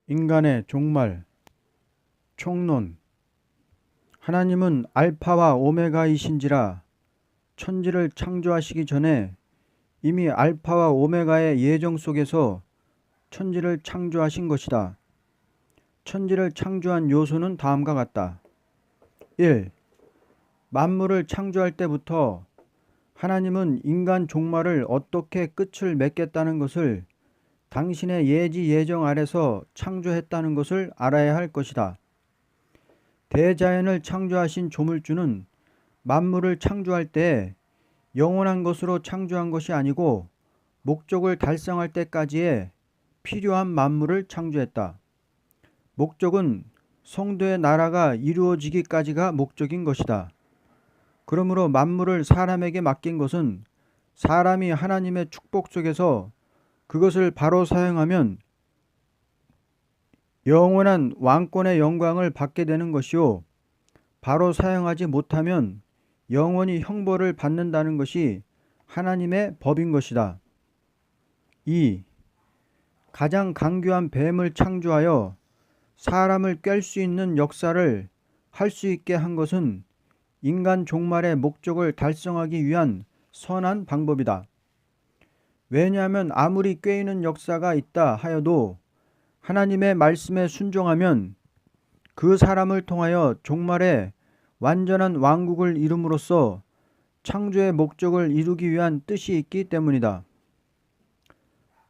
인간의 종말, 총론. 하나님은 알파와 오메가이신지라 천지를 창조하시기 전에 이미 알파와 오메가의 예정 속에서 천지를 창조하신 것이다. 천지를 창조한 요소는 다음과 같다. 1. 만물을 창조할 때부터 하나님은 인간 종말을 어떻게 끝을 맺겠다는 것을 당신의 예지 예정 아래서 창조했다는 것을 알아야 할 것이다. 대자연을 창조하신 조물주는 만물을 창조할 때 영원한 것으로 창조한 것이 아니고 목적을 달성할 때까지의 필요한 만물을 창조했다. 목적은 성도의 나라가 이루어지기까지가 목적인 것이다. 그러므로 만물을 사람에게 맡긴 것은 사람이 하나님의 축복 속에서 그것을 바로 사용하면 영원한 왕권의 영광을 받게 되는 것이요, 바로 사용하지 못하면 영원히 형벌을 받는다는 것이 하나님의 법인 것이다. 2. 가장 강교한 뱀을 창조하여 사람을 깰 수 있는 역사를 할 수 있게 한 것은 인간 종말의 목적을 달성하기 위한 선한 방법이다. 왜냐하면 아무리 꾀이는 역사가 있다 하여도 하나님의 말씀에 순종하면 그 사람을 통하여 종말에 완전한 왕국을 이룸으로써 창조의 목적을 이루기 위한 뜻이 있기 때문이다.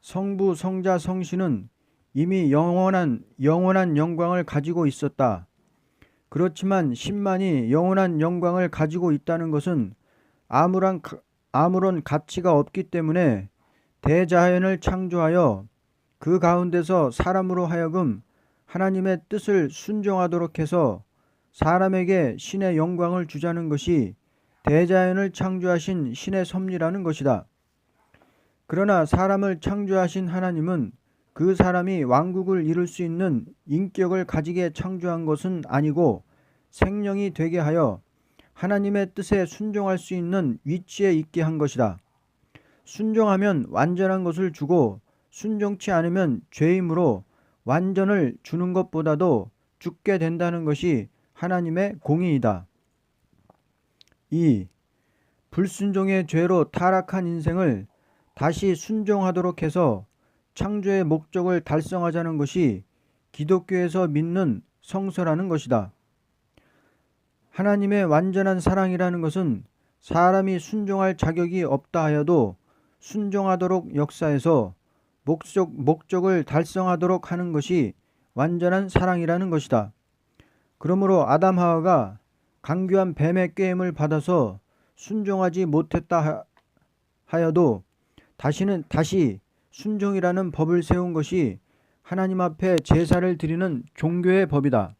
성부, 성자, 성신은 이미 영원한 영광을 가지고 있었다. 그렇지만 신만이 영원한 영광을 가지고 있다는 것은 아무런 가치가 없기 때문에 대자연을 창조하여 그 가운데서 사람으로 하여금 하나님의 뜻을 순종하도록 해서 사람에게 신의 영광을 주자는 것이 대자연을 창조하신 신의 섭리라는 것이다. 그러나 사람을 창조하신 하나님은 그 사람이 왕국을 이룰 수 있는 인격을 가지게 창조한 것은 아니고 생명이 되게 하여 하나님의 뜻에 순종할 수 있는 위치에 있게 한 것이다. 순종하면 완전한 것을 주고 순종치 않으면 죄임으로 완전을 주는 것보다도 죽게 된다는 것이 하나님의 공의이다. 2. 불순종의 죄로 타락한 인생을 다시 순종하도록 해서 창조의 목적을 달성하자는 것이 기독교에서 믿는 성서라는 것이다. 하나님의 완전한 사랑이라는 것은 사람이 순종할 자격이 없다 하여도 순종하도록 역사해서 목적을 달성하도록 하는 것이 완전한 사랑이라는 것이다. 그러므로 아담 하와가 강교한 뱀의 꾀임을 받아서 순종하지 못했다 하여도 다시 순종이라는 법을 세운 것이 하나님 앞에 제사를 드리는 종교의 법이다.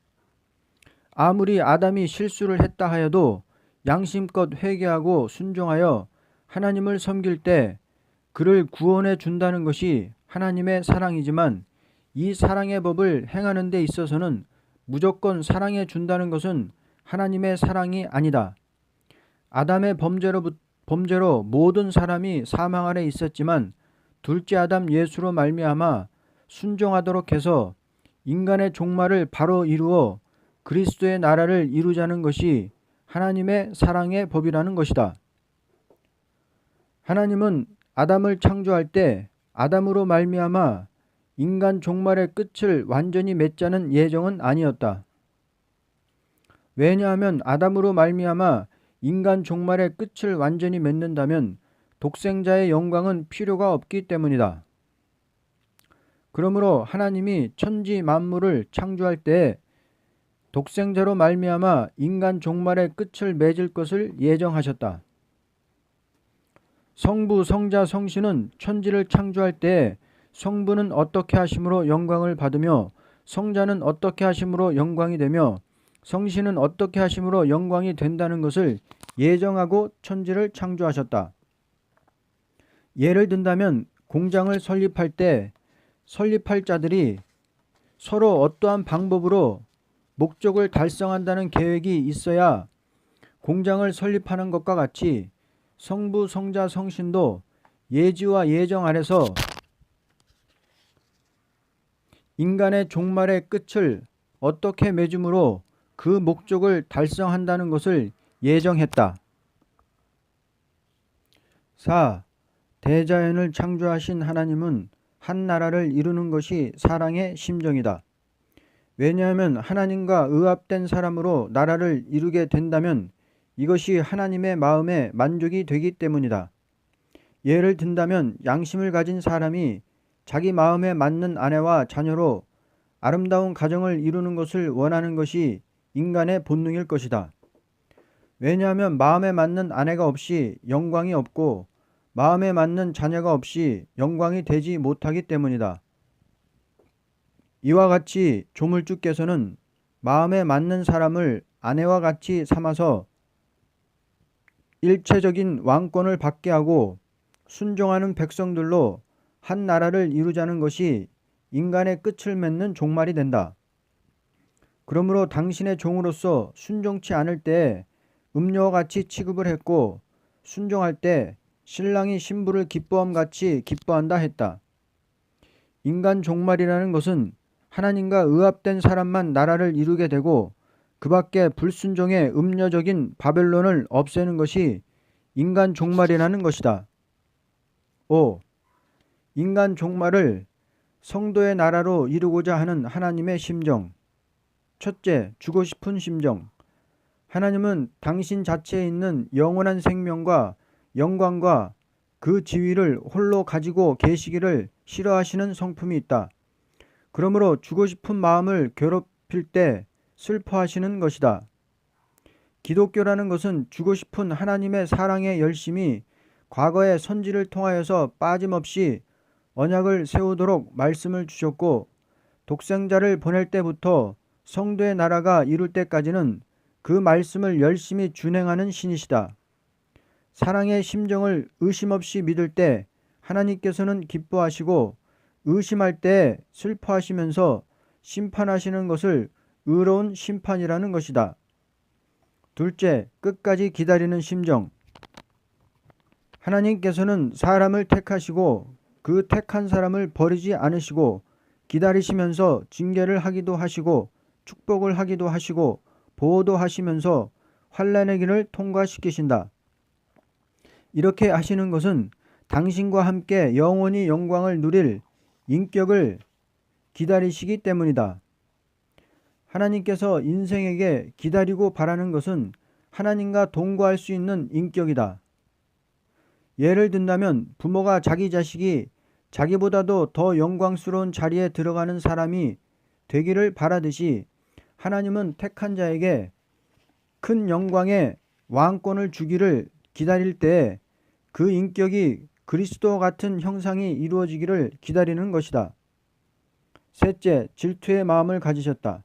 아무리 아담이 실수를 했다 하여도 양심껏 회개하고 순종하여 하나님을 섬길 때 그를 구원해 준다는 것이 하나님의 사랑이지만 이 사랑의 법을 행하는 데 있어서는 무조건 사랑해 준다는 것은 하나님의 사랑이 아니다. 아담의 범죄로 모든 사람이 사망 아래 있었지만 둘째 아담 예수로 말미암아 순종하도록 해서 인간의 종말을 바로 이루어 그리스도의 나라를 이루자는 것이 하나님의 사랑의 법이라는 것이다. 하나님은 아담을 창조할 때 아담으로 말미암아 인간 종말의 끝을 완전히 맺자는 예정은 아니었다. 왜냐하면 아담으로 말미암아 인간 종말의 끝을 완전히 맺는다면 독생자의 영광은 필요가 없기 때문이다. 그러므로 하나님이 천지 만물을 창조할 때 독생자로 말미암아 인간 종말의 끝을 맺을 것을 예정하셨다. 성부, 성자, 성신은 천지를 창조할 때 성부는 어떻게 하심으로 영광을 받으며 성자는 어떻게 하심으로 영광이 되며 성신은 어떻게 하심으로 영광이 된다는 것을 예정하고 천지를 창조하셨다. 예를 든다면 공장을 설립할 때 설립할 자들이 서로 어떠한 방법으로 목적을 달성한다는 계획이 있어야 공장을 설립하는 것과 같이 성부, 성자, 성신도 예지와 예정 아래서 인간의 종말의 끝을 어떻게 맺음으로 그 목적을 달성한다는 것을 예정했다. 4. 대자연을 창조하신 하나님은 한 나라를 이루는 것이 사랑의 심정이다. 왜냐하면 하나님과 의합된 사람으로 나라를 이루게 된다면 이것이 하나님의 마음에 만족이 되기 때문이다. 예를 든다면 양심을 가진 사람이 자기 마음에 맞는 아내와 자녀로 아름다운 가정을 이루는 것을 원하는 것이 인간의 본능일 것이다. 왜냐하면 마음에 맞는 아내가 없이 영광이 없고 마음에 맞는 자녀가 없이 영광이 되지 못하기 때문이다. 이와 같이 조물주께서는 마음에 맞는 사람을 아내와 같이 삼아서 일체적인 왕권을 받게 하고 순종하는 백성들로 한 나라를 이루자는 것이 인간의 끝을 맺는 종말이 된다. 그러므로 당신의 종으로서 순종치 않을 때에 음료와 같이 취급을 했고 순종할 때 신랑이 신부를 기뻐함 같이 기뻐한다 했다. 인간 종말이라는 것은 하나님과 의합된 사람만 나라를 이루게 되고 그 밖에 불순종의 음녀적인 바벨론을 없애는 것이 인간 종말이라는 것이다. 5. 인간 종말을 성도의 나라로 이루고자 하는 하나님의 심정. 첫째, 주고 싶은 심정. 하나님은 당신 자체에 있는 영원한 생명과 영광과 그 지위를 홀로 가지고 계시기를 싫어하시는 성품이 있다. 그러므로 주고 싶은 마음을 괴롭힐 때 슬퍼하시는 것이다. 기독교라는 것은 주고 싶은 하나님의 사랑의 열심이 과거의 선지를 통하여서 빠짐없이 언약을 세우도록 말씀을 주셨고 독생자를 보낼 때부터 성도의 나라가 이룰 때까지는 그 말씀을 열심히 준행하는 신이시다. 사랑의 심정을 의심 없이 믿을 때 하나님께서는 기뻐하시고 의심할 때 슬퍼하시면서 심판하시는 것을 의로운 심판이라는 것이다. 둘째, 끝까지 기다리는 심정. 하나님께서는 사람을 택하시고 그 택한 사람을 버리지 않으시고 기다리시면서 징계를 하기도 하시고 축복을 하기도 하시고 보호도 하시면서 환난의 길을 통과시키신다. 이렇게 하시는 것은 당신과 함께 영원히 영광을 누릴 인격을 기다리시기 때문이다. 하나님께서 인생에게 기다리고 바라는 것은 하나님과 동거할 수 있는 인격이다. 예를 든다면 부모가 자기 자식이 자기보다도 더 영광스러운 자리에 들어가는 사람이 되기를 바라듯이 하나님은 택한 자에게 큰 영광의 왕권을 주기를 기다릴 때 그 인격이 그리스도 같은 형상이 이루어지기를 기다리는 것이다. 셋째, 질투의 마음을 가지셨다.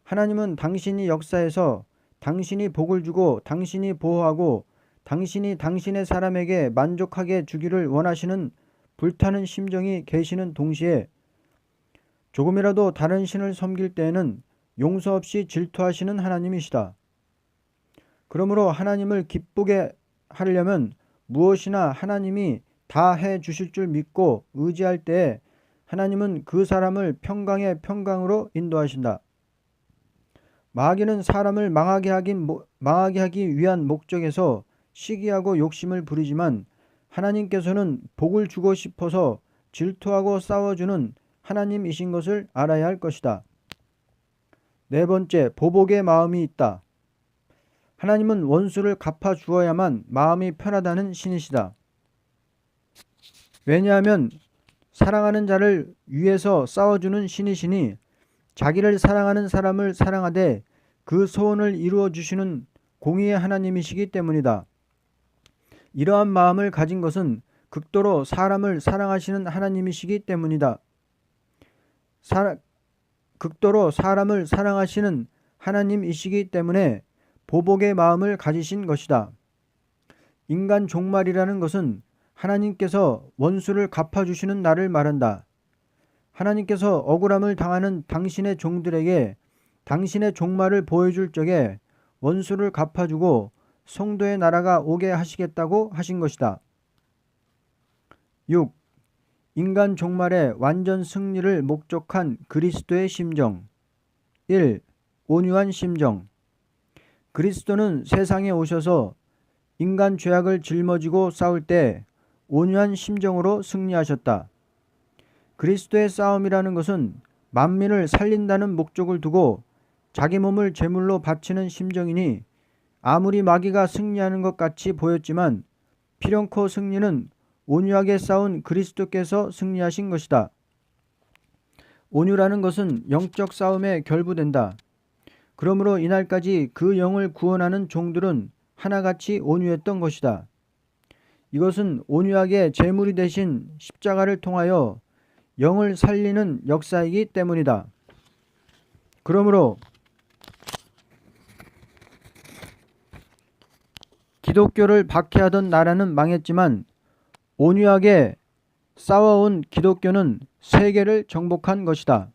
하나님은 당신이 역사에서 당신이 복을 주고 당신이 보호하고 당신이 당신의 사람에게 만족하게 주기를 원하시는 불타는 심정이 계시는 동시에 조금이라도 다른 신을 섬길 때에는 용서 없이 질투하시는 하나님이시다. 그러므로 하나님을 기쁘게 하려면 무엇이나 하나님이 다 해 주실 줄 믿고 의지할 때에 하나님은 그 사람을 평강의 평강으로 인도하신다. 마귀는 사람을 망하게 하기 위한 목적에서 시기하고 욕심을 부리지만 하나님께서는 복을 주고 싶어서 질투하고 싸워주는 하나님이신 것을 알아야 할 것이다. 네 번째, 보복의 마음이 있다. 하나님은 원수를 갚아 주어야만 마음이 편하다는 신이시다. 왜냐하면 사랑하는 자를 위해서 싸워주는 신이시니 자기를 사랑하는 사람을 사랑하되 그 소원을 이루어 주시는 공의의 하나님이시기 때문이다. 이러한 마음을 가진 것은 극도로 사람을 사랑하시는 하나님이시기 때문이다. 극도로 사람을 사랑하시는 하나님이시기 때문에 보복의 마음을 가지신 것이다. 인간 종말이라는 것은 하나님께서 원수를 갚아주시는 날을 말한다. 하나님께서 억울함을 당하는 당신의 종들에게 당신의 종말을 보여줄 적에 원수를 갚아주고 성도의 나라가 오게 하시겠다고 하신 것이다. 6. 인간 종말의 완전 승리를 목적한 그리스도의 심정. 1. 온유한 심정. 그리스도는 세상에 오셔서 인간 죄악을 짊어지고 싸울 때 온유한 심정으로 승리하셨다. 그리스도의 싸움이라는 것은 만민을 살린다는 목적을 두고 자기 몸을 제물로 바치는 심정이니 아무리 마귀가 승리하는 것 같이 보였지만 필연코 승리는 온유하게 싸운 그리스도께서 승리하신 것이다. 온유라는 것은 영적 싸움에 결부된다. 그러므로 이날까지 그 영을 구원하는 종들은 하나같이 온유했던 것이다. 이것은 온유하게 제물이 되신 십자가를 통하여 영을 살리는 역사이기 때문이다. 그러므로 기독교를 박해하던 나라는 망했지만 온유하게 싸워온 기독교는 세계를 정복한 것이다.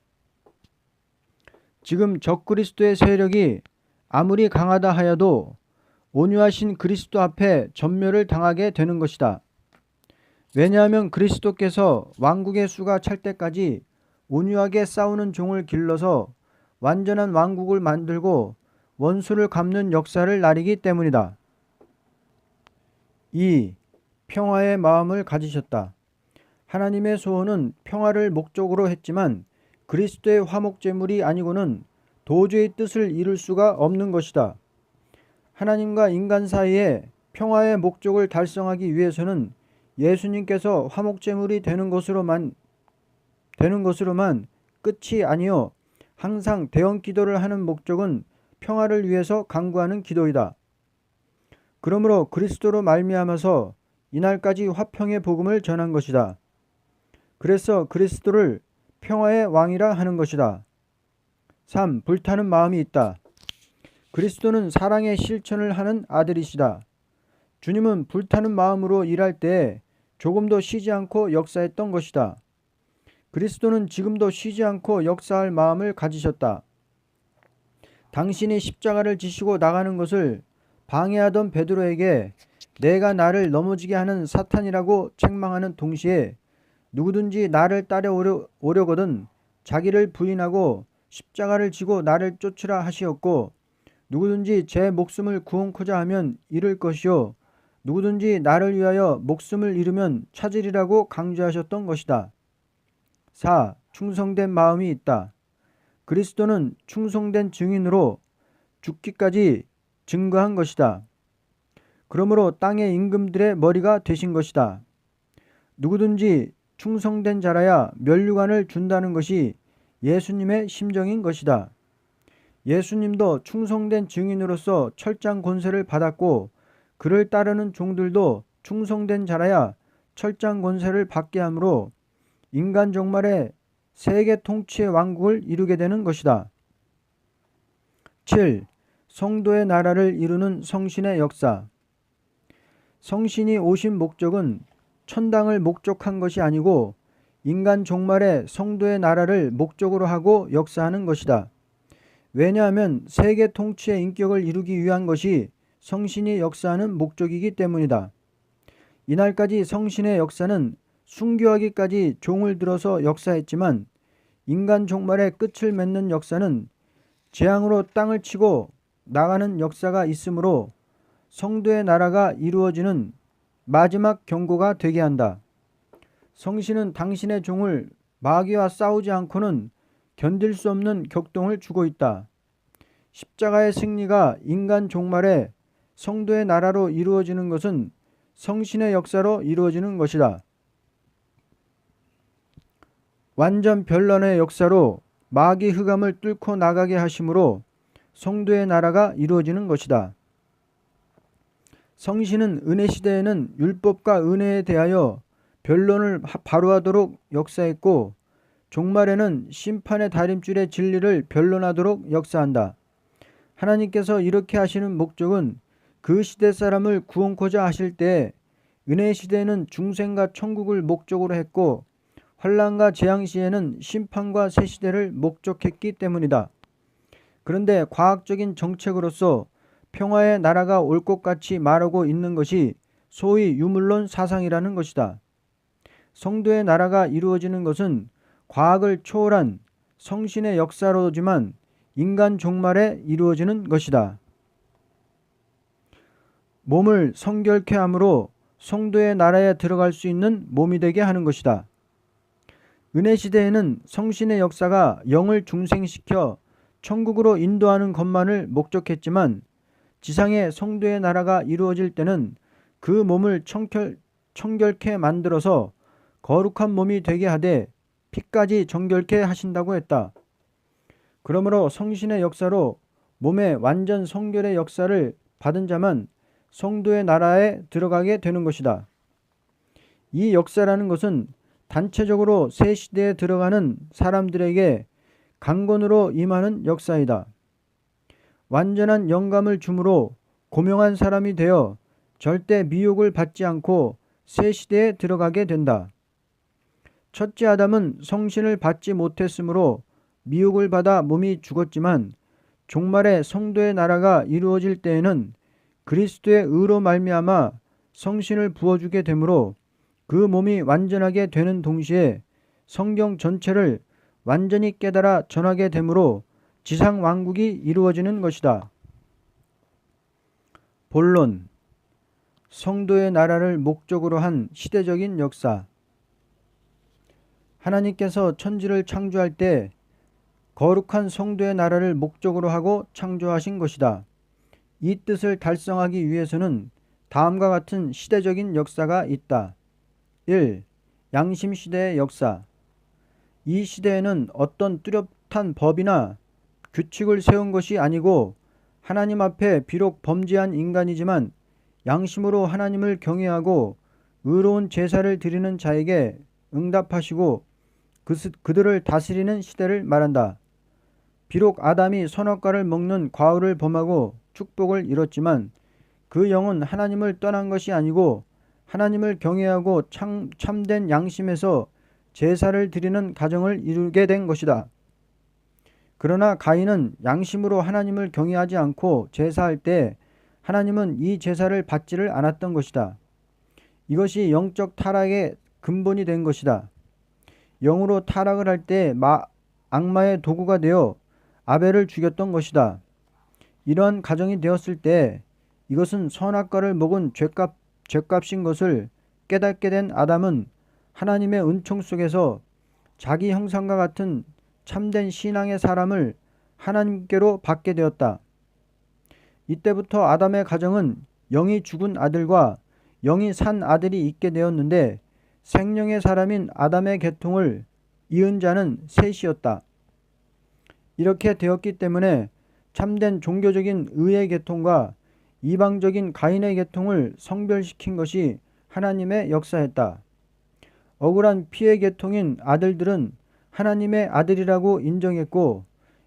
지금 적그리스도의 세력이 아무리 강하다 하여도 온유하신 그리스도 앞에 전멸을 당하게 되는 것이다. 왜냐하면 그리스도께서 왕국의 수가 찰 때까지 온유하게 싸우는 종을 길러서 완전한 왕국을 만들고 원수를 갚는 역사를 나리기 때문이다. 2. 평화의 마음을 가지셨다. 하나님의 소원은 평화를 목적으로 했지만 그리스도의 화목제물이 아니고는 도저히 뜻을 이룰 수가 없는 것이다. 하나님과 인간 사이에 평화의 목적을 달성하기 위해서는 예수님께서 화목제물이 되는 것으로만 끝이 아니요 항상 대언기도를 하는 목적은 평화를 위해서 간구하는 기도이다. 그러므로 그리스도로 말미암아서 이날까지 화평의 복음을 전한 것이다. 그래서 그리스도를 평화의 왕이라 하는 것이다. 3. 불타는 마음이 있다. 그리스도는 사랑의 실천을 하는 아들이시다. 주님은 불타는 마음으로 일할 때 조금도 쉬지 않고 역사했던 것이다. 그리스도는 지금도 쉬지 않고 역사할 마음을 가지셨다. 당신이 십자가를 지시고 나가는 것을 방해하던 베드로에게 내가 나를 넘어지게 하는 사탄이라고 책망하는 동시에 누구든지 나를 따라오려거든 자기를 부인하고 십자가를 지고 나를 쫓으라 하시었고 누구든지 제 목숨을 구원코자 하면 잃을 것이요 누구든지 나를 위하여 목숨을 잃으면 찾으리라고 강조하셨던 것이다. 4. 충성된 마음이 있다. 그리스도는 충성된 증인으로 죽기까지 증거한 것이다. 그러므로 땅의 임금들의 머리가 되신 것이다. 누구든지 충성된 자라야 면류관을 준다는 것이 예수님의 심정인 것이다. 예수님도 충성된 증인으로서 철장 권세를 받았고 그를 따르는 종들도 충성된 자라야 철장 권세를 받게 하므로 인간 종말에 세계 통치의 왕국을 이루게 되는 것이다. 7. 성도의 나라를 이루는 성신의 역사. 성신이 오신 목적은 천당을 목적한 것이 아니고 인간 종말에 성도의 나라를 목적으로 하고 역사하는 것이다. 왜냐하면 세계 통치의 인격을 이루기 위한 것이 성신이 역사하는 목적이기 때문이다. 이날까지 성신의 역사는 순교하기까지 종을 들어서 역사했지만 인간 종말의 끝을 맺는 역사는 재앙으로 땅을 치고 나가는 역사가 있으므로 성도의 나라가 이루어지는 마지막 경고가 되게 한다. 성신은 당신의 종을 마귀와 싸우지 않고는 견딜 수 없는 격동을 주고 있다. 십자가의 승리가 인간 종말에 성도의 나라로 이루어지는 것은 성신의 역사로 이루어지는 것이다. 완전 변론의 역사로 마귀 흑암을 뚫고 나가게 하심으로 성도의 나라가 이루어지는 것이다. 성신은 은혜 시대에는 율법과 은혜에 대하여 변론을 바로하도록 역사했고 종말에는 심판의 다림줄의 진리를 변론하도록 역사한다. 하나님께서 이렇게 하시는 목적은 그 시대 사람을 구원코자 하실 때 은혜 시대에는 중생과 천국을 목적으로 했고 환난과 재앙 시에는 심판과 새 시대를 목적했기 때문이다. 그런데 과학적인 정책으로서 평화의 나라가 올 것 같이 말하고 있는 것이 소위 유물론 사상이라는 것이다. 성도의 나라가 이루어지는 것은 과학을 초월한 성신의 역사로지만 인간 종말에 이루어지는 것이다. 몸을 성결케 함으로 성도의 나라에 들어갈 수 있는 몸이 되게 하는 것이다. 은혜 시대에는 성신의 역사가 영을 중생시켜 천국으로 인도하는 것만을 목적했지만 지상의 성도의 나라가 이루어질 때는 그 몸을 청결케 만들어서 거룩한 몸이 되게 하되 피까지 정결케 하신다고 했다. 그러므로 성신의 역사로 몸의 완전 성결의 역사를 받은 자만 성도의 나라에 들어가게 되는 것이다. 이 역사라는 것은 단체적으로 새 시대에 들어가는 사람들에게 강권으로 임하는 역사이다. 완전한 영감을 주므로 고명한 사람이 되어 절대 미혹을 받지 않고 새 시대에 들어가게 된다. 첫째 아담은 성신을 받지 못했으므로 미혹을 받아 몸이 죽었지만 종말에 성도의 나라가 이루어질 때에는 그리스도의 의로 말미암아 성신을 부어주게 되므로 그 몸이 완전하게 되는 동시에 성경 전체를 완전히 깨달아 전하게 되므로 지상 왕국이 이루어지는 것이다. 본론. 성도의 나라를 목적으로 한 시대적인 역사. 하나님께서 천지를 창조할 때 거룩한 성도의 나라를 목적으로 하고 창조하신 것이다. 이 뜻을 달성하기 위해서는 다음과 같은 시대적인 역사가 있다. 1. 양심시대의 역사. 이 시대에는 어떤 뚜렷한 법이나 규칙을 세운 것이 아니고 하나님 앞에 비록 범죄한 인간이지만 양심으로 하나님을 경외하고 의로운 제사를 드리는 자에게 응답하시고 그들을 다스리는 시대를 말한다. 비록 아담이 선악과를 먹는 과오를 범하고 축복을 잃었지만 그 영은 하나님을 떠난 것이 아니고 하나님을 경외하고 참된 양심에서 제사를 드리는 가정을 이루게 된 것이다. 그러나 가인은 양심으로 하나님을 경외하지 않고 제사할 때 하나님은 이 제사를 받지를 않았던 것이다. 이것이 영적 타락의 근본이 된 것이다. 영으로 타락을 할 때 악마의 도구가 되어 아벨을 죽였던 것이다. 이러한 가정이 되었을 때 이것은 선악과를 먹은 죄값인 것을 깨닫게 된 아담은 하나님의 은총 속에서 자기 형상과 같은 참된 신앙의 사람을 하나님께로 받게 되었다. 이때부터 아담의 가정은 영이 죽은 아들과 영이 산 아들이 있게 되었는데 생명의 사람인 아담의 계통을 이은 자는 셋이었다. 이렇게 되었기 때문에 참된 종교적인 의의 계통과 이방적인 가인의 계통을 성별시킨 것이 하나님의 역사였다. 억울한 피의 계통인 아들들은 하나님의 아들이라고 인정했고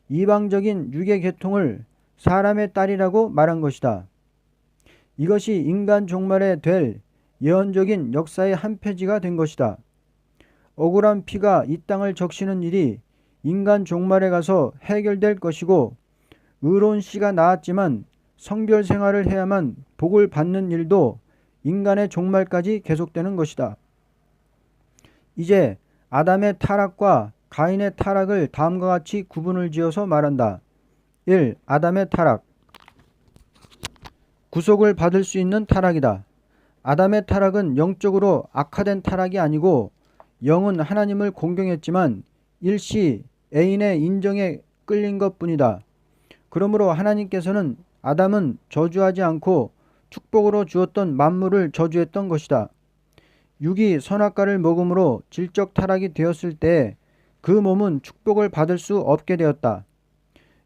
이방적인 육의 계통을 사람의 딸이라고 말한 것이다. 이것이 인간 종말에 될 예언적인 역사의 한 페이지가 된 것이다. 억울한 피가 이 땅을 적시는 일이 인간 종말에 가서 해결될 것이고 의로운 씨가 나았지만 성별 생활을 해야만 복을 받는 일도 인간의 종말까지 계속되는 것이다. 이제 아담의 타락과 가인의 타락을 다음과 같이 구분을 지어서 말한다. 1. 아담의 타락. 구속을 받을 수 있는 타락이다. 아담의 타락은 영적으로 악화된 타락이 아니고 영은 하나님을 공경했지만 일시 애인의 인정에 끌린 것뿐이다. 그러므로 하나님께서는 아담은 저주하지 않고 축복으로 주었던 만물을 저주했던 것이다. 육이 선악과를 먹음으로 질적 타락이 되었을 때 그 몸은 축복을 받을 수 없게 되었다.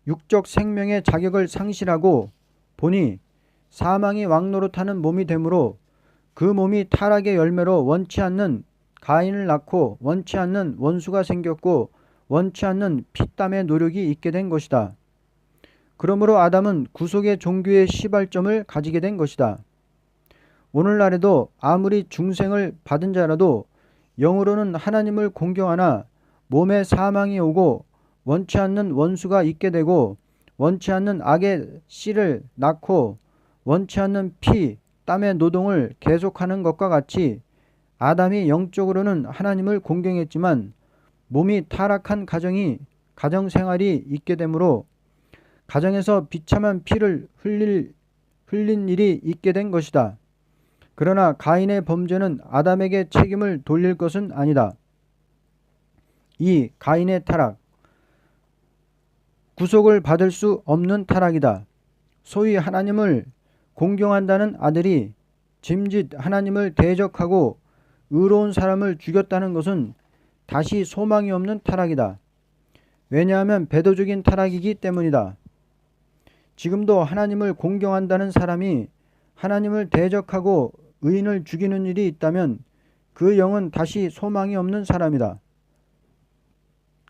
육적 생명의 자격을 상실하고 보니 사망이 왕노릇하는 몸이 되므로 그 몸이 타락의 열매로 원치 않는 가인을 낳고 원치 않는 원수가 생겼고 원치 않는 피땀의 노력이 있게 된 것이다. 그러므로 아담은 구속의 종교의 시발점을 가지게 된 것이다. 오늘날에도 아무리 중생을 받은 자라도 영으로는 하나님을 공경하나 몸에 사망이 오고 원치 않는 원수가 있게 되고 원치 않는 악의 씨를 낳고 원치 않는 피, 땀의 노동을 계속하는 것과 같이 아담이 영적으로는 하나님을 공경했지만 몸이 타락한 가정 생활이 있게 되므로 가정에서 비참한 피를 흘린 일이 있게 된 것이다. 그러나 가인의 범죄는 아담에게 책임을 돌릴 것은 아니다. 이 가인의 타락, 구속을 받을 수 없는 타락이다. 소위 하나님을 공경한다는 아들이 짐짓 하나님을 대적하고 의로운 사람을 죽였다는 것은 다시 소망이 없는 타락이다. 왜냐하면 배도적인 타락이기 때문이다. 지금도 하나님을 공경한다는 사람이 하나님을 대적하고 의인을 죽이는 일이 있다면 그 영은 다시 소망이 없는 사람이다.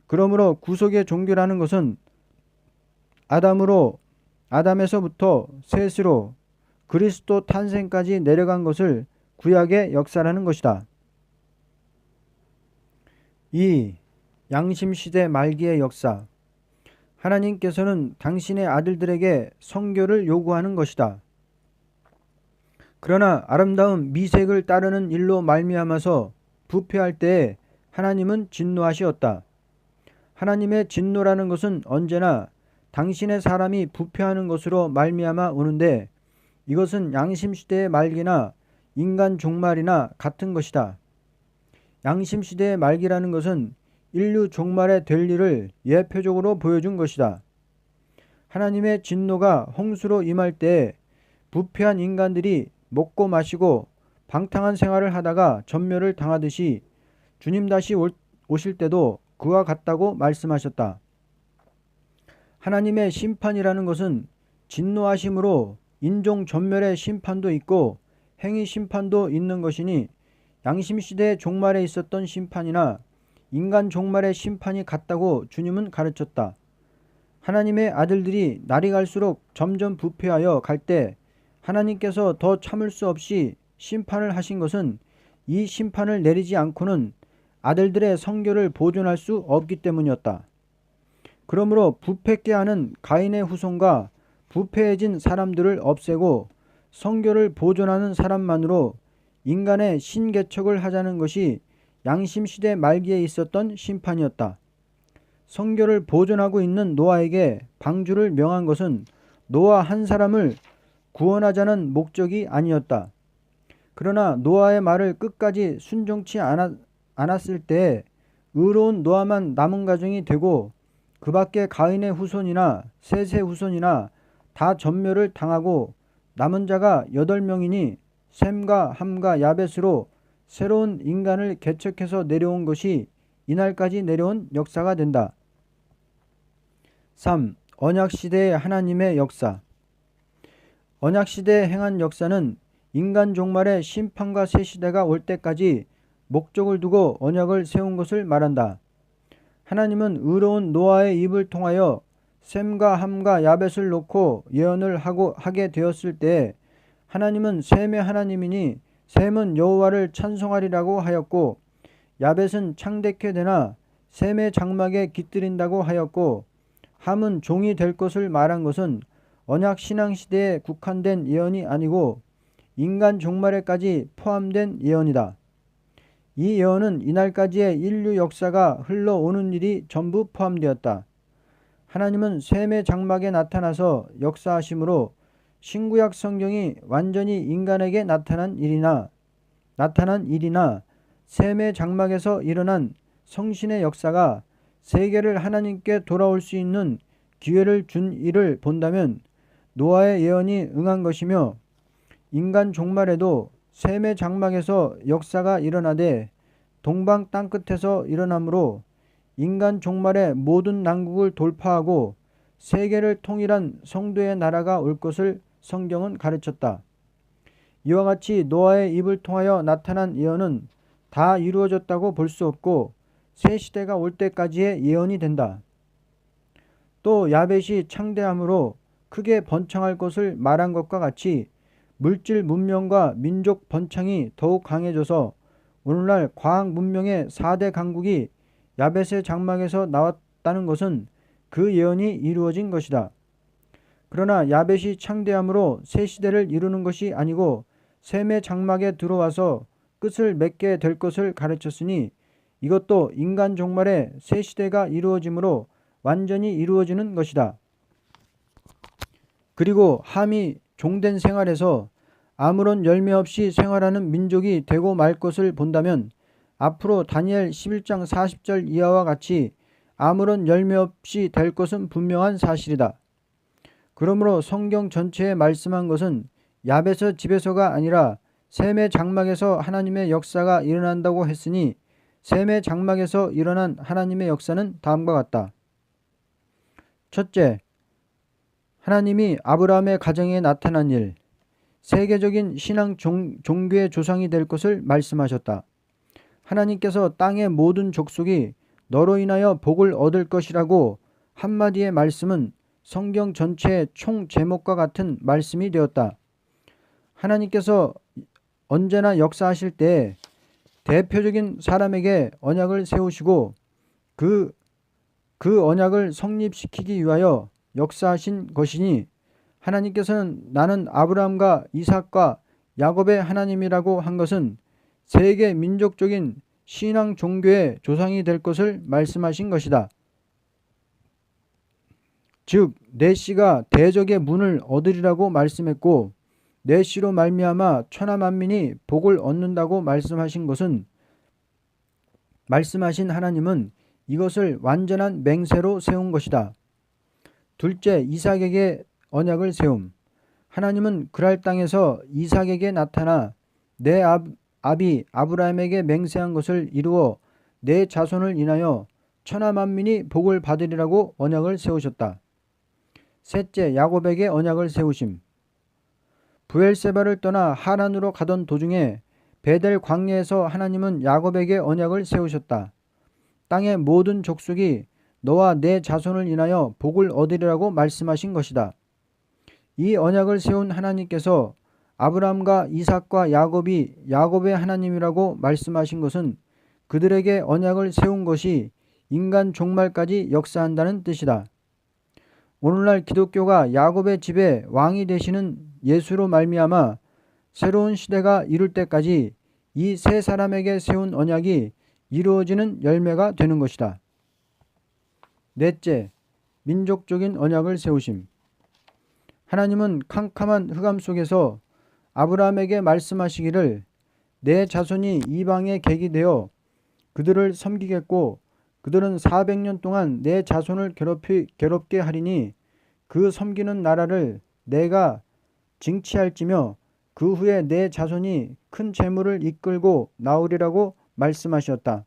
그러므로 구속의 종교라는 것은 아담에서부터 셋으로 그리스도 탄생까지 내려간 것을 구약의 역사라는 것이다. 2. 양심시대 말기의 역사. 하나님께서는 당신의 아들들에게 성교를 요구하는 것이다. 그러나 아름다운 미색을 따르는 일로 말미암아서 부패할 때에 하나님은 진노하시었다. 하나님의 진노라는 것은 언제나 당신의 사람이 부패하는 것으로 말미암아 오는데 이것은 양심시대의 말기나 인간 종말이나 같은 것이다. 양심시대의 말기라는 것은 인류 종말에 될 일을 예표적으로 보여준 것이다. 하나님의 진노가 홍수로 임할 때에 부패한 인간들이 먹고 마시고 방탕한 생활을 하다가 전멸을 당하듯이 주님 다시 오실 때도 그와 같다고 말씀하셨다. 하나님의 심판이라는 것은 진노하심으로 인종 전멸의 심판도 있고 행위 심판도 있는 것이니 양심시대의 종말에 있었던 심판이나 인간 종말의 심판이 같다고 주님은 가르쳤다. 하나님의 아들들이 날이 갈수록 점점 부패하여 갈 때 하나님께서 더 참을 수 없이 심판을 하신 것은 이 심판을 내리지 않고는 아들들의 성교를 보존할 수 없기 때문이었다. 그러므로 부패케 하는 가인의 후손과 부패해진 사람들을 없애고 성교를 보존하는 사람만으로 인간의 신개척을 하자는 것이 양심시대 말기에 있었던 심판이었다. 성교를 보존하고 있는 노아에게 방주를 명한 것은 노아 한 사람을 구원하자는 목적이 아니었다. 그러나 노아의 말을 끝까지 순종치 않았을 때에 의로운 노아만 남은 가정이 되고 그 밖에 가인의 후손이나 셋의 후손이나 다 전멸을 당하고 남은 자가 8명이니 셈과 함과 야벳으로 새로운 인간을 개척해서 내려온 것이 이날까지 내려온 역사가 된다. 3. 언약시대의 하나님의 역사. 언약시대에 행한 역사는 인간 종말의 심판과 새 시대가 올 때까지 목적을 두고 언약을 세운 것을 말한다. 하나님은 의로운 노아의 입을 통하여 셈과 함과 야벳을 놓고 예언을 하게 되었을 때 하나님은 셈의 하나님이니 셈은 여호와를 찬송하리라고 하였고 야벳은 창대케 되나 셈의 장막에 깃들인다고 하였고 함은 종이 될 것을 말한 것은 언약 신앙 시대에 국한된 예언이 아니고 인간 종말에까지 포함된 예언이다. 이 예언은 이날까지의 인류 역사가 흘러오는 일이 전부 포함되었다. 하나님은 셈의 장막에 나타나서 역사하심으로 신구약 성경이 완전히 인간에게 나타난 일이나 셈의 장막에서 일어난 성신의 역사가 세계를 하나님께 돌아올 수 있는 기회를 준 일을 본다면 노아의 예언이 응한 것이며 인간 종말에도 셈의 장막에서 역사가 일어나되 동방 땅끝에서 일어나므로 인간 종말의 모든 난국을 돌파하고 세계를 통일한 성도의 나라가 올 것을 성경은 가르쳤다. 이와 같이 노아의 입을 통하여 나타난 예언은 다 이루어졌다고 볼 수 없고 새 시대가 올 때까지의 예언이 된다. 또 야벳이 창대함으로 크게 번창할 것을 말한 것과 같이 물질 문명과 민족 번창이 더욱 강해져서 오늘날 과학 문명의 4대 강국이 야벳의 장막에서 나왔다는 것은 그 예언이 이루어진 것이다. 그러나 야벳이 창대함으로 새 시대를 이루는 것이 아니고 셈의 장막에 들어와서 끝을 맺게 될 것을 가르쳤으니 이것도 인간 종말의 새 시대가 이루어짐으로 완전히 이루어지는 것이다. 그리고 함이 종된 생활에서 아무런 열매 없이 생활하는 민족이 되고 말 것을 본다면 앞으로 다니엘 11장 40절 이하와 같이 아무런 열매 없이 될 것은 분명한 사실이다. 그러므로 성경 전체에 말씀한 것은 야베스 집에서가 아니라 셈의 장막에서 하나님의 역사가 일어난다고 했으니 셈의 장막에서 일어난 하나님의 역사는 다음과 같다. 첫째, 하나님이 아브라함의 가정에 나타난 일, 세계적인 신앙 종교의 조상이 될 것을 말씀하셨다. 하나님께서 땅의 모든 족속이 너로 인하여 복을 얻을 것이라고 한마디의 말씀은 성경 전체의 총 제목과 같은 말씀이 되었다. 하나님께서 언제나 역사하실 때 대표적인 사람에게 언약을 세우시고 그 언약을 성립시키기 위하여 역사하신 것이니 하나님께서는 나는 아브라함과 이삭과 야곱의 하나님이라고 한 것은 세계 민족적인 신앙 종교의 조상이 될 것을 말씀하신 것이다. 즉 내 씨가 대적의 문을 얻으리라고 말씀했고 내 씨로 말미암아 천하 만민이 복을 얻는다고 말씀하신 하나님은 이것을 완전한 맹세로 세운 것이다. 둘째, 이삭에게 언약을 세움. 하나님은 그랄 땅에서 이삭에게 나타나 내 아비 아브라함에게 맹세한 것을 이루어 내 자손을 인하여 천하 만민이 복을 받으리라고 언약을 세우셨다. 셋째, 야곱에게 언약을 세우심. 브엘세바를 떠나 하란으로 가던 도중에 베델 광야에서 하나님은 야곱에게 언약을 세우셨다. 땅의 모든 족속이 너와 내 자손을 인하여 복을 얻으리라고 말씀하신 것이다. 이 언약을 세운 하나님께서 아브라함과 이삭과 야곱이 야곱의 하나님이라고 말씀하신 것은 그들에게 언약을 세운 것이 인간 종말까지 역사한다는 뜻이다. 오늘날 기독교가 야곱의 집에 왕이 되시는 예수로 말미암아 새로운 시대가 이룰 때까지 이 세 사람에게 세운 언약이 이루어지는 열매가 되는 것이다. 넷째, 민족적인 언약을 세우심. 하나님은 캄캄한 흑암 속에서 아브라함에게 말씀하시기를 내 자손이 이방의 객이 되어 그들을 섬기겠고 그들은 400년 동안 내 자손을 괴롭게 하리니 그 섬기는 나라를 내가 징치할지며 그 후에 내 자손이 큰 재물을 이끌고 나오리라고 말씀하셨다.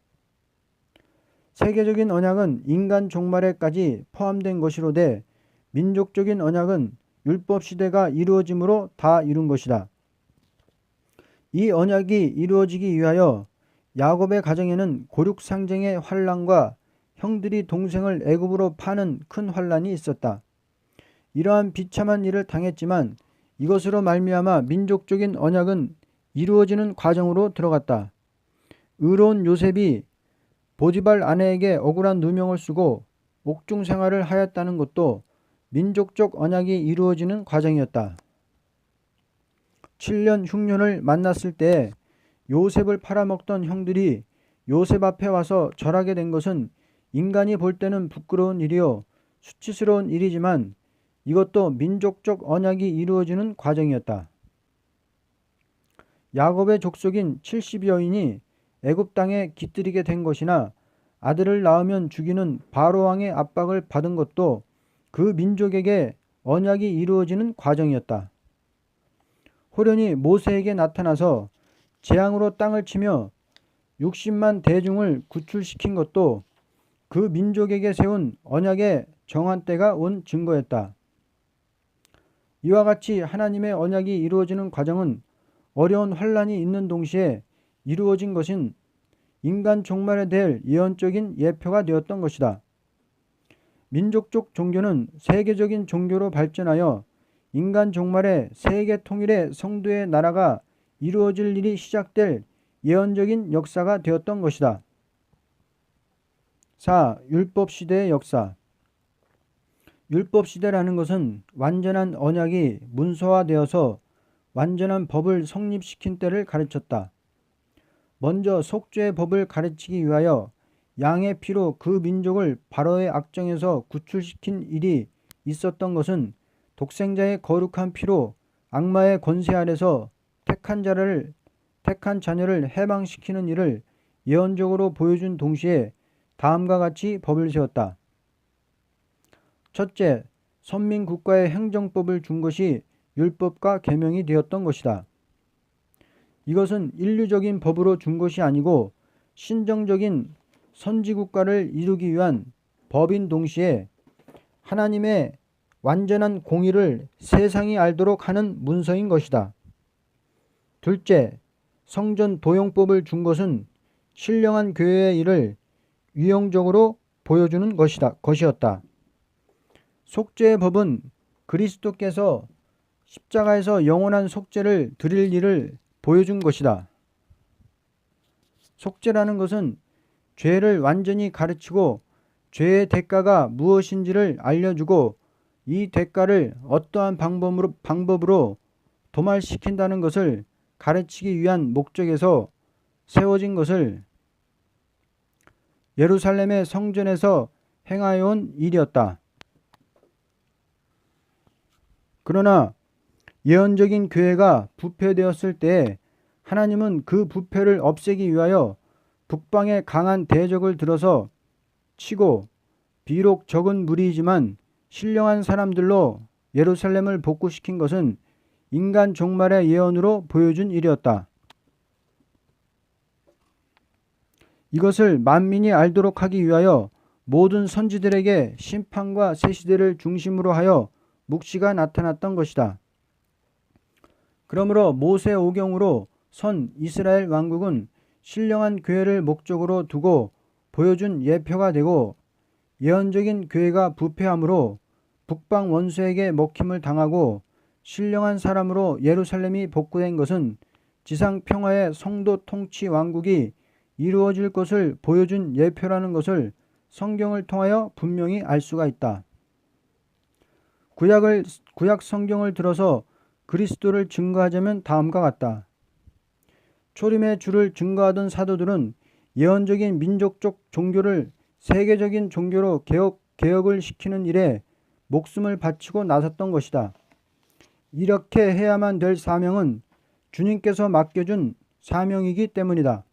세계적인 언약은 인간 종말에까지 포함된 것이로되 민족적인 언약은 율법 시대가 이루어짐으로 다 이룬 것이다. 이 언약이 이루어지기 위하여 야곱의 가정에는 고륙상쟁의 환란과 형들이 동생을 애굽으로 파는 큰 환란이 있었다. 이러한 비참한 일을 당했지만 이것으로 말미암아 민족적인 언약은 이루어지는 과정으로 들어갔다. 의로운 요셉이 보디발 아내에게 억울한 누명을 쓰고 옥중 생활을 하였다는 것도 민족적 언약이 이루어지는 과정이었다. 7년 흉년을 만났을 때 요셉을 팔아먹던 형들이 요셉 앞에 와서 절하게 된 것은 인간이 볼 때는 부끄러운 일이요 수치스러운 일이지만 이것도 민족적 언약이 이루어지는 과정이었다. 야곱의 족속인 70여인이 애굽 땅에 깃들이게 된 것이나 아들을 낳으면 죽이는 바로왕의 압박을 받은 것도 그 민족에게 언약이 이루어지는 과정이었다. 호련히 모세에게 나타나서 재앙으로 땅을 치며 60만 대중을 구출시킨 것도 그 민족에게 세운 언약의 정한 때가 온 증거였다. 이와 같이 하나님의 언약이 이루어지는 과정은 어려운 환란이 있는 동시에 이루어진 것은 인간 종말에 대해 예언적인 예표가 되었던 것이다. 민족적 종교는 세계적인 종교로 발전하여 인간 종말에 세계 통일의 성도의 나라가 이루어질 일이 시작될 예언적인 역사가 되었던 것이다. 4. 율법시대의 역사. 율법시대라는 것은 완전한 언약이 문서화되어서 완전한 법을 성립시킨 때를 가르쳤다. 먼저 속죄의 법을 가르치기 위하여 양의 피로 그 민족을 바로의 악정에서 구출시킨 일이 있었던 것은 독생자의 거룩한 피로 악마의 권세 아래서 택한 자녀를 해방시키는 일을 예언적으로 보여준 동시에 다음과 같이 법을 세웠다. 첫째, 선민 국가의 행정법을 준 것이 율법과 계명이 되었던 것이다. 이것은 인류적인 법으로 준 것이 아니고 신정적인 선지국가를 이루기 위한 법인 동시에 하나님의 완전한 공의를 세상이 알도록 하는 문서인 것이다. 둘째, 성전 도용법을 준 것은 신령한 교회의 일을 유형적으로 보여주는 것이었다. 속죄의 법은 그리스도께서 십자가에서 영원한 속죄를 드릴 일을 보여준 것이다. 속죄라는 것은 죄를 완전히 가르치고 죄의 대가가 무엇인지를 알려주고 이 대가를 어떠한 방법으로 도말시킨다는 것을 가르치기 위한 목적에서 세워진 것을 예루살렘의 성전에서 행하여 온 일이었다. 그러나 예언적인 교회가 부패되었을 때에 하나님은 그 부패를 없애기 위하여 북방의 강한 대적을 들어서 치고 비록 적은 무리이지만 신령한 사람들로 예루살렘을 복구시킨 것은 인간 종말의 예언으로 보여준 일이었다. 이것을 만민이 알도록 하기 위하여 모든 선지들에게 심판과 새 시대를 중심으로 하여 묵시가 나타났던 것이다. 그러므로 모세 오경으로 선 이스라엘 왕국은 신령한 교회를 목적으로 두고 보여준 예표가 되고 예언적인 교회가 부패함으로 북방 원수에게 먹힘을 당하고 신령한 사람으로 예루살렘이 복구된 것은 지상 평화의 성도 통치 왕국이 이루어질 것을 보여준 예표라는 것을 성경을 통하여 분명히 알 수가 있다. 구약 성경을 들어서 그리스도를 증거하자면 다음과 같다. 초림의 주를 증거하던 사도들은 예언적인 민족적 종교를 세계적인 종교로 개혁을 시키는 일에 목숨을 바치고 나섰던 것이다. 이렇게 해야만 될 사명은 주님께서 맡겨준 사명이기 때문이다.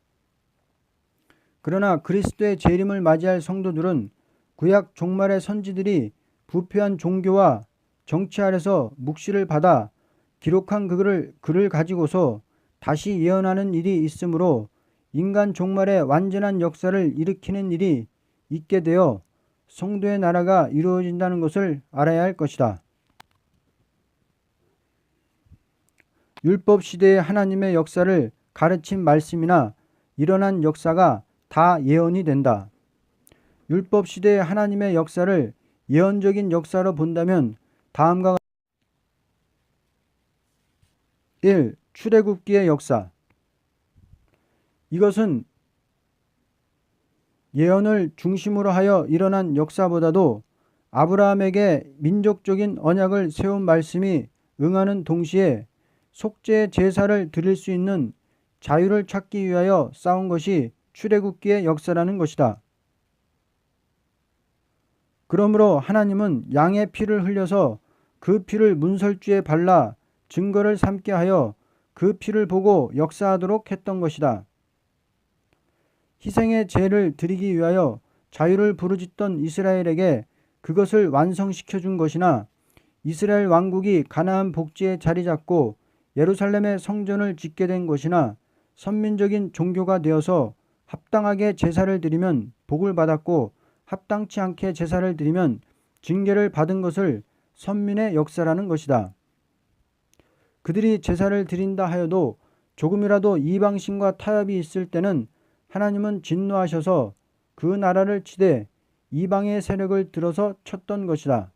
그러나 그리스도의 재림을 맞이할 성도들은 구약 종말의 선지들이 부패한 종교와 정치 아래서 묵시를 받아 기록한 글을 가지고서 다시 예언하는 일이 있으므로 인간 종말의 완전한 역사를 일으키는 일이 있게 되어 성도의 나라가 이루어진다는 것을 알아야 할 것이다. 율법 시대의 하나님의 역사를 가르친 말씀이나 일어난 역사가 다 예언이 된다. 율법 시대의 하나님의 역사를 예언적인 역사로 본다면 다음과 1. 출애굽기의 역사. 이것은 예언을 중심으로 하여 일어난 역사보다도 아브라함에게 민족적인 언약을 세운 말씀이 응하는 동시에 속죄의 제사를 드릴 수 있는 자유를 찾기 위하여 싸운 것이 출애굽기의 역사라는 것이다. 그러므로 하나님은 양의 피를 흘려서 그 피를 문설주에 발라 증거를 삼게 하여 그 피를 보고 역사하도록 했던 것이다. 희생의 제를 드리기 위하여 자유를 부르짖던 이스라엘에게 그것을 완성시켜 준 것이나 이스라엘 왕국이 가나안 복지에 자리 잡고 예루살렘의 성전을 짓게 된 것이나 선민적인 종교가 되어서 합당하게 제사를 드리면 복을 받았고 합당치 않게 제사를 드리면 징계를 받은 것을 선민의 역사라는 것이다. 그들이 제사를 드린다 하여도 조금이라도 이방신과 타협이 있을 때는 하나님은 진노하셔서 그 나라를 치되 이방의 세력을 들어서 쳤던 것이다.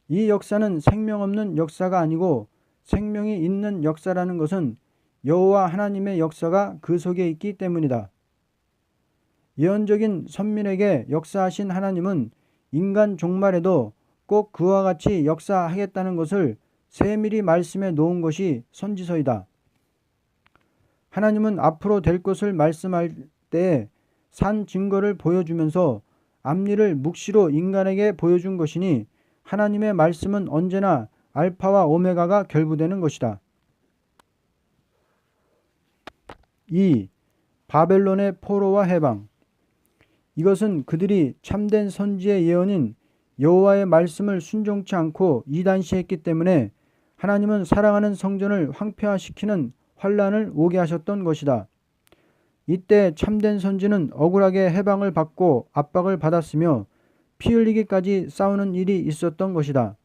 이 역사는 생명 없는 역사가 아니고 생명이 있는 역사라는 것은 여호와 하나님의 역사가 그 속에 있기 때문이다. 예언적인 선민에게 역사하신 하나님은 인간 종말에도 꼭 그와 같이 역사하겠다는 것을 세밀히 말씀해 놓은 것이 선지서이다. 하나님은 앞으로 될 것을 말씀할 때 산 증거를 보여주면서 앞일을 묵시로 인간에게 보여준 것이니 하나님의 말씀은 언제나 알파와 오메가가 결부되는 것이다. 2. 바벨론의 포로와 해방. 이것은 그들이 참된 선지의 예언인 여호와의 말씀을 순종치 않고 이단시했기 때문에 하나님은 사랑하는 성전을 황폐화시키는 환란을 오게 하셨던 것이다. 이때 참된 선지는 억울하게 해방을 받고 압박을 받았으며 피 흘리기까지 싸우는 일이 있었던 것이다.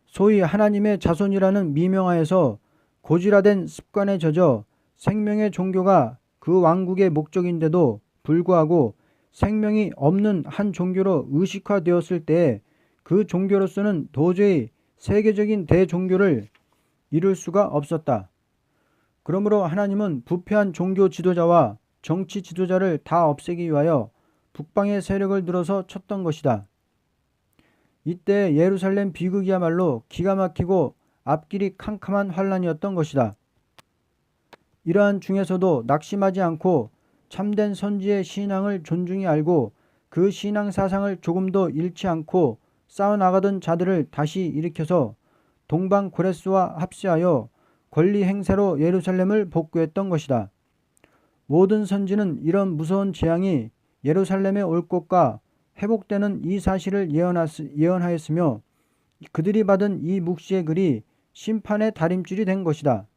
소위 하나님의 자손이라는 미명하에서 고질화된 습관에 젖어 생명의 종교가 그 왕국의 목적인데도 불구하고 생명이 없는 한 종교로 의식화되었을 때에 그 종교로서는 도저히 세계적인 대종교를 이룰 수가 없었다. 그러므로 하나님은 부패한 종교 지도자와 정치 지도자를 다 없애기 위하여 북방의 세력을 들어서 쳤던 것이다. 이때 예루살렘 비극이야말로 기가 막히고 앞길이 캄캄한 환란이었던 것이다. 이러한 중에서도 낙심하지 않고 참된 선지의 신앙을 존중히 알고 그 신앙 사상을 조금도 잃지 않고 싸워나가던 자들을 다시 일으켜서 동방 고레스와 합세하여 권리 행세로 예루살렘을 복구했던 것이다. 모든 선지는 이런 무서운 재앙이 예루살렘에 올 것과 회복되는 이 사실을 예언하였으며 그들이 받은 이 묵시의 글이 심판의 다림줄이 된 것이다.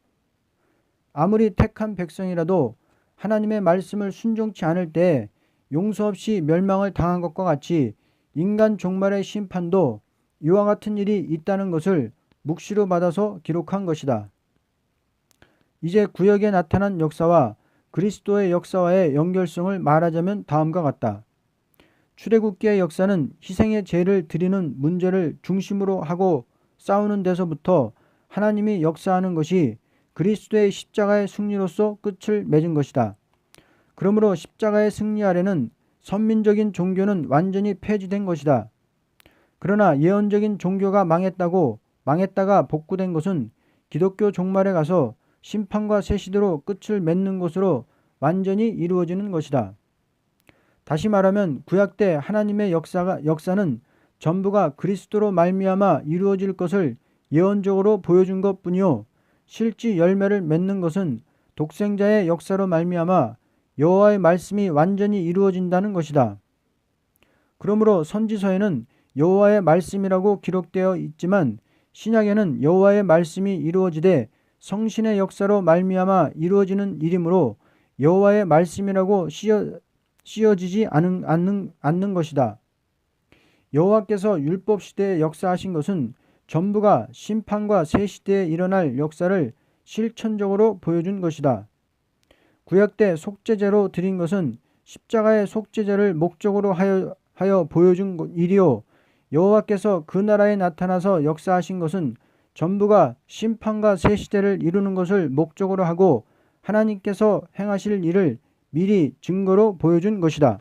아무리 택한 백성이라도 하나님의 말씀을 순종치 않을 때 용서 없이 멸망을 당한 것과 같이 인간 종말의 심판도 이와 같은 일이 있다는 것을 묵시로 받아서 기록한 것이다. 이제 구역에 나타난 역사와 그리스도의 역사와의 연결성을 말하자면 다음과 같다. 출애굽기의 역사는 희생의 제를 드리는 문제를 중심으로 하고 싸우는 데서부터 하나님이 역사하는 것이 그리스도의 십자가의 승리로서 끝을 맺은 것이다. 그러므로 십자가의 승리 아래는 선민적인 종교는 완전히 폐지된 것이다. 그러나 예언적인 종교가 망했다가 복구된 것은 기독교 종말에 가서 심판과 새 시대로 끝을 맺는 것으로 완전히 이루어지는 것이다. 다시 말하면 구약 때 하나님의 역사는 전부가 그리스도로 말미암아 이루어질 것을 예언적으로 보여준 것뿐이요 실제 열매를 맺는 것은 독생자의 역사로 말미암아 여호와의 말씀이 완전히 이루어진다는 것이다. 그러므로 선지서에는 여호와의 말씀이라고 기록되어 있지만 신약에는 여호와의 말씀이 이루어지되 성신의 역사로 말미암아 이루어지는 일이므로 여호와의 말씀이라고 씌어지지 않는 것이다. 여호와께서 율법 시대에 역사하신 것은 전부가 심판과 새 시대에 일어날 역사를 실천적으로 보여준 것이다. 구약 때 속죄제로 드린 것은 십자가의 속죄제를 목적으로 하여 보여준 일이요 여호와께서 그 나라에 나타나서 역사하신 것은 전부가 심판과 새 시대를 이루는 것을 목적으로 하고 하나님께서 행하실 일을 미리 증거로 보여준 것이다.